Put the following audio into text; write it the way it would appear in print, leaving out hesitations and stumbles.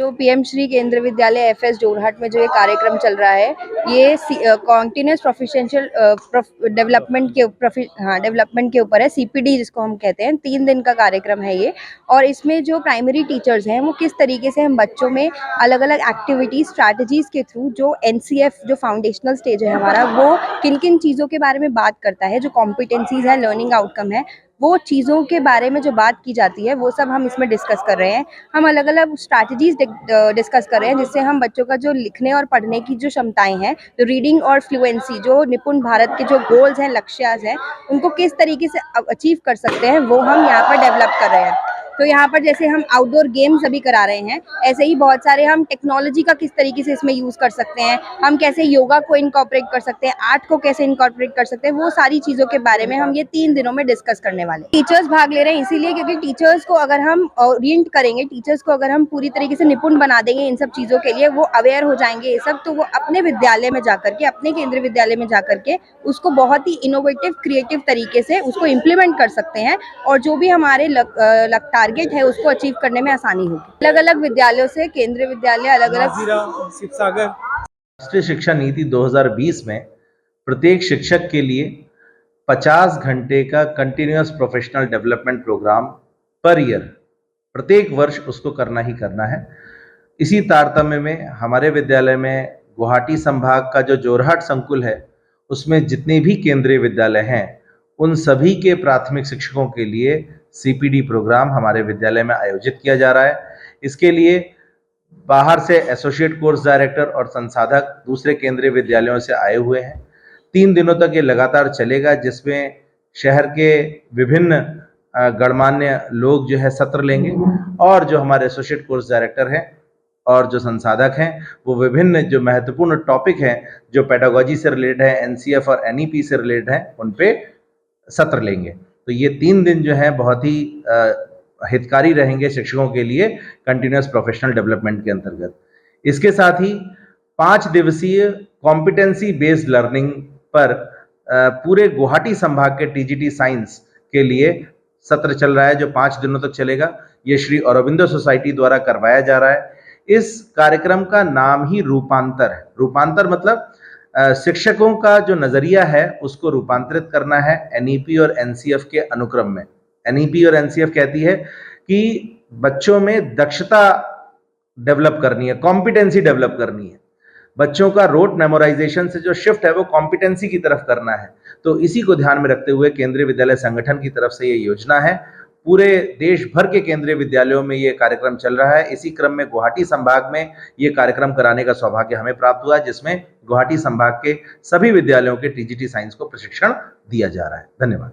जो पीएम श्री केंद्रीय विद्यालय एफएस जोरहाट में जो ये कार्यक्रम चल रहा है, ये कॉन्टिन्यूस प्रोफिशिएंशियल डेवलपमेंट के ऊपर है, सीपीडी जिसको हम कहते हैं। 3 दिन का कार्यक्रम है ये। और इसमें जो प्राइमरी टीचर्स हैं वो किस तरीके से हम बच्चों में अलग अलग एक्टिविटीज स्ट्रैटेजीज के थ्रू जो एनसीएफ जो फाउंडेशनल स्टेज है हमारा, वो किन किन चीज़ों के बारे में बात करता है, जो कॉम्पिटेंसीज है, लर्निंग आउटकम है, वो चीज़ों के बारे में जो बात की जाती है वो सब हम इसमें डिस्कस कर रहे हैं। हम अलग अलग स्ट्रैटेजीज डिस्कस कर रहे हैं जिससे हम बच्चों का जो लिखने और पढ़ने की जो क्षमताएं हैं, जो रीडिंग और फ्लुएंसी, जो निपुण भारत के जो गोल्स हैं, लक्ष्यास हैं, उनको किस तरीके से अचीव कर सकते हैं वो हम यहाँ पर डेवलप कर रहे हैं। तो यहाँ पर जैसे हम आउटडोर गेम्स अभी करा रहे हैं, ऐसे ही बहुत सारे हम टेक्नोलॉजी का किस तरीके से इसमें यूज़ कर सकते हैं, हम कैसे योगा को इनकॉर्पोरेट कर सकते हैं, आर्ट को कैसे इनकॉर्पोरेट कर सकते हैं, वो सारी चीज़ों के बारे में हम ये 3 दिनों में डिस्कस करने वाले हैं। टीचर्स भाग ले रहे हैं इसीलिए क्योंकि टीचर्स को अगर हम ओरिएंट करेंगे, टीचर्स को अगर हम पूरी तरीके से निपुण बना देंगे इन सब चीज़ों के लिए, वो अवेयर हो जाएंगे ये सब, तो वो अपने विद्यालय में जाकर के, अपने केंद्रीय विद्यालय में जाकर के उसको बहुत ही इनोवेटिव, क्रिएटिव तरीके से उसको इम्प्लीमेंट कर सकते हैं और जो भी हमारे टारगेट है उसको अचीव करने में आसानी होगी। अलग अलग विद्यालयों से केंद्रीय विद्यालय अलग अलग शिवसागर राष्ट्रीय शिक्षा नीति 2020 में प्रत्येक शिक्षक के लिए 50 घंटे का continuous professional development programme per year प्रत्येक वर्ष उसको करना ही करना है। इसी तारतम्य में हमारे विद्यालय में गुवाहाटी संभाग का जो जोरहाट संकुल है, उसमें जितने भी केंद्रीय विद्यालय हैं उन सभी के प्राथमिक शिक्षकों के लिए सीपीडी प्रोग्राम हमारे विद्यालय में आयोजित किया जा रहा है। इसके लिए बाहर से एसोसिएट कोर्स डायरेक्टर और संसाधक दूसरे केंद्रीय विद्यालयों से आए हुए हैं। 3 दिनों तक ये लगातार चलेगा, जिसमें शहर के विभिन्न गणमान्य लोग जो है सत्र लेंगे और जो हमारे एसोसिएट कोर्स डायरेक्टर हैं और जो संसाधक हैं वो विभिन्न जो महत्वपूर्ण टॉपिक हैं जो पेडागोजी से रिलेटेड है, एनसीएफ और एनईपी से रिलेटेड हैं, उन पे सत्र लेंगे। तो ये 3 दिन जो है बहुत ही हितकारी रहेंगे शिक्षकों के लिए कंटिन्यूअस प्रोफेशनल डेवलपमेंट के अंतर्गत। इसके साथ ही 5 दिवसीय कॉम्पिटेंसी बेस्ड लर्निंग पर पूरे गुवाहाटी संभाग के टीजीटी साइंस के लिए सत्र चल रहा है जो 5 दिनों तक चलेगा। ये श्री अरबिंदो सोसाइटी द्वारा करवाया जा रहा है। इस कार्यक्रम का नाम ही रूपांतर है। रूपांतर मतलब शिक्षकों का जो नजरिया है उसको रूपांतरित करना है एनईपी और एनसीएफ के अनुक्रम में। एनईपी और एनसीएफ कहती है कि बच्चों में दक्षता डेवलप करनी है, कॉम्पिटेंसी डेवलप करनी है। बच्चों का रोट मेमोराइजेशन से जो शिफ्ट है वो कॉम्पिटेंसी की तरफ करना है। तो इसी को ध्यान में रखते हुए केंद्रीय विद्यालय संगठन की तरफ से ये योजना है। पूरे देश भर के केंद्रीय विद्यालयों में ये कार्यक्रम चल रहा है। इसी क्रम में गुवाहाटी संभाग में ये कार्यक्रम कराने का सौभाग्य हमें प्राप्त हुआ, जिसमें गुवाहाटी संभाग के सभी विद्यालयों के टीजीटी साइंस को प्रशिक्षण दिया जा रहा है। धन्यवाद।